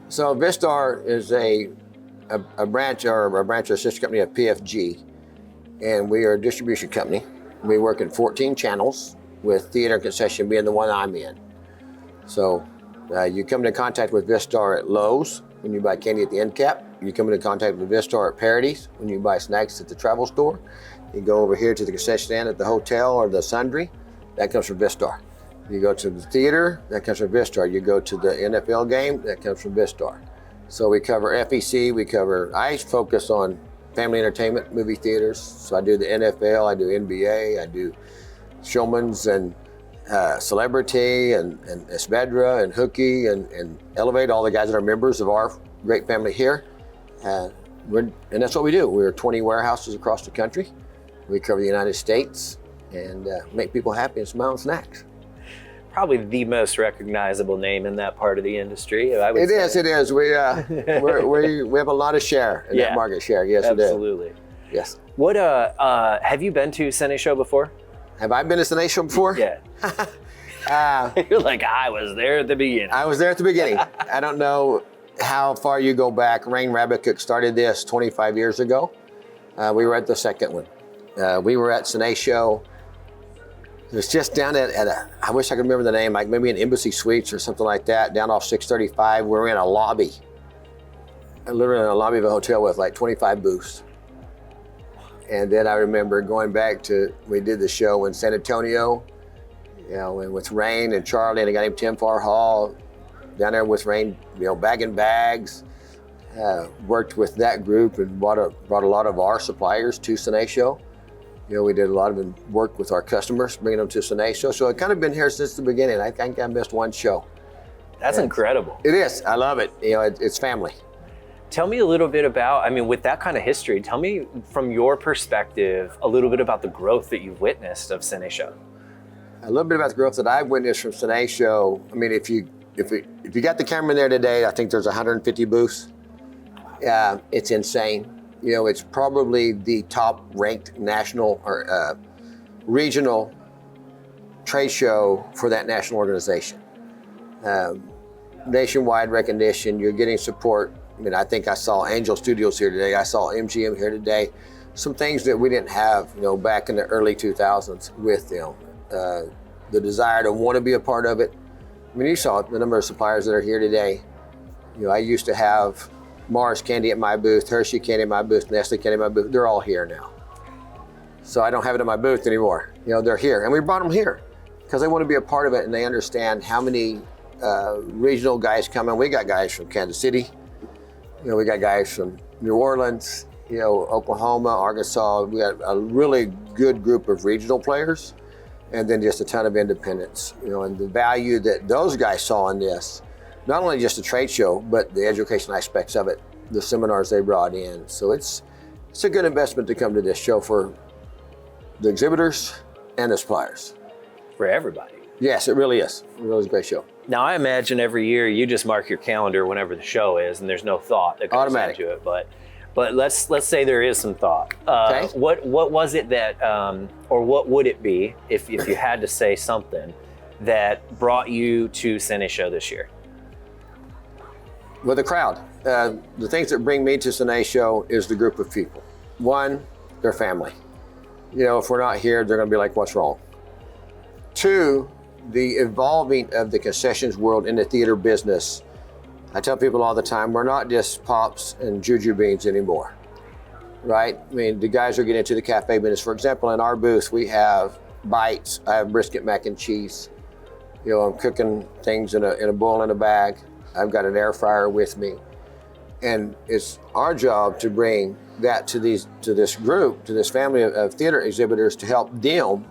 So VISTAR is a branch or sister company of PFG, and we are a distribution company. We work in 14 channels, with theater and concession being the one I'm in. So you come into contact with VISTAR at Lowe's when you buy candy at the end cap. You come into contact with VISTAR at Parodies when you buy snacks at the travel store. You go over here to the concession stand at the hotel or the sundry, that comes from VISTAR. You go to the theater, that comes from VISTAR. You go to the NFL game, that comes from VISTAR. So we cover FEC, I focus on family entertainment, movie theaters. So I do the NFL, I do NBA, I do Showman's and Celebrity and Esvedra and Hookie and Elevate, all the guys that are members of our great family here. And that's what we do. We're 20 warehouses across the country. We cover the United States and make people happy and smile and snacks. Probably the most recognizable name in that part of the industry, I would say. It is. We have a lot of share in that market share. Yes, absolutely. It is. Yes. What have you been to CineShow before? Have I been to CineShow before? Yeah. You're like, I was there at the beginning. I was there at the beginning. I don't know how far you go back. Rain Rabbitcook started this 25 years ago. We were at the second one. We were at CineShow. It was just down at I wish I could remember the name, like maybe an Embassy Suites or something like that, down off 635. We were in a lobby, literally in a lobby of a hotel with like 25 booths. And then I remember going back we did the show in San Antonio, and with Rain and Charlie and a guy named Tim Farhall, down there with Rain, bagging bags. Worked with that group and brought a lot of our suppliers to CineShow. We did a lot of work with our customers, bringing them to CineShow. So I've kind of been here since the beginning. I think I missed one show. That's incredible. It is. I love it. It's family. Tell me a little bit about, with that kind of history, tell me from your perspective a little bit about the growth that you've witnessed of CineShow. A little bit about the growth that I've witnessed from CineShow. If you got the camera in there today, I think there's 150 booths. It's insane. It's probably the top ranked national or regional trade show for that national organization. Nationwide recognition, you're getting support. I think I saw Angel Studios here today. I saw MGM here today. Some things that we didn't have, back in the early 2000s with the desire to want to be a part of it. You saw the number of suppliers that are here today. I used to have Mars candy at my booth, Hershey candy at my booth, Nestle candy at my booth. They're all here now. So I don't have it at my booth anymore. They're here. And we brought them here because they want to be a part of it and they understand how many regional guys come in. We got guys from Kansas City. We got guys from New Orleans, Oklahoma, Arkansas. We got a really good group of regional players and then just a ton of independents, and the value that those guys saw in this, not only just a trade show, but the education aspects of it, the seminars they brought in. So it's a good investment to come to this show for the exhibitors and the suppliers. For everybody. Yes, it really is. It really is a great show. Now, I imagine every year you just mark your calendar whenever the show is, and there's no thought that goes into it. But let's say there is some thought. Okay. What was it that, or what would it be if you had to say something that brought you to CineShow this year? With the crowd. The things that bring me to CineShow is the group of people. One, their family. If we're not here, they're going to be like, what's wrong? Two, the evolving of the concessions world in the theater business. I tell people all the time, we're not just pops and juju beans anymore, right? The guys are getting into the cafe business. For example, in our booth, we have bites. I have brisket mac and cheese. I'm cooking things in a bowl in a bag. I've got an air fryer with me. And it's our job to bring that to this group, to this family of theater exhibitors to help them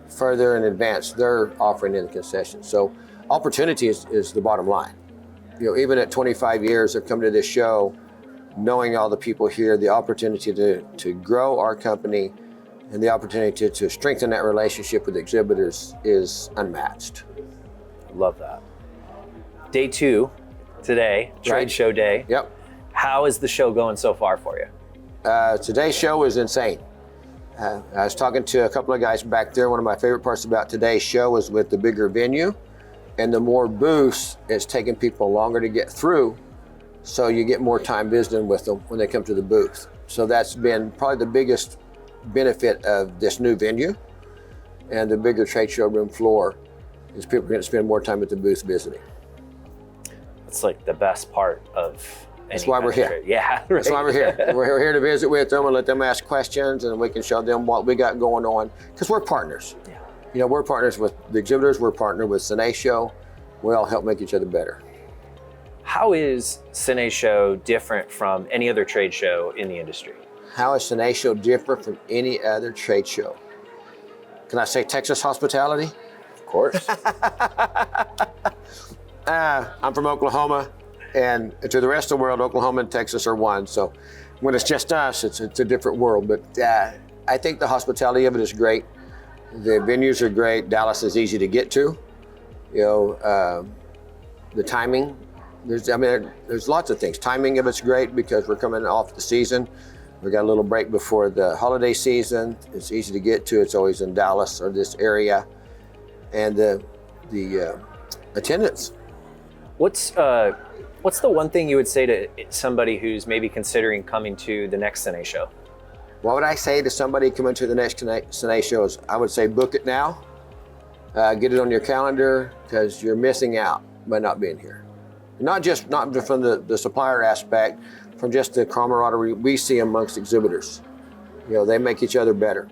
further and advance their offering in the concession. So opportunity is the bottom line. Even at 25 years of coming to this show, knowing all the people here, the opportunity to grow our company and the opportunity to strengthen that relationship with exhibitors is unmatched. Love that. Day 2 today, trade show day. Yep. How is the show going so far for you? Today's show is insane. I was talking to a couple of guys back there. One of my favorite parts about today's show is with the bigger venue and the more booths, it's taking people longer to get through So you get more time visiting with them when they come to the booth. So that's been probably the biggest benefit of this new venue and the bigger trade show room floor is people are going to spend more time at the booth visiting. It's like the best part of That's why we're here. Yeah, right. That's why we're here. We're here to visit with them and let them ask questions, and we can show them what we got going on, because we're partners. Yeah. You know, we're partners with the exhibitors, we're partnered with CineShow. We all help make each other better. How is CineShow different from any other trade show in the industry? How is CineShow different from any other trade show? Can I say Texas hospitality? Of course. I'm from Oklahoma, and to the rest of the world, Oklahoma and Texas are one. So when it's just us, it's a different world. But I think the hospitality of it is great. The venues are great. Dallas is easy to get to. You know, the timing. There's lots of things. Timing of it's great because we're coming off the season. We got a little break before the holiday season. It's easy to get to. It's always in Dallas or this area, and the attendance. What's the one thing you would say to somebody who's maybe considering coming to the next CineShow? What would I say to somebody coming to the next CineShow is I would say book it now, get it on your calendar, because you're missing out by not being here. Not just from the supplier aspect, from just the camaraderie we see amongst exhibitors. You know, they make each other better.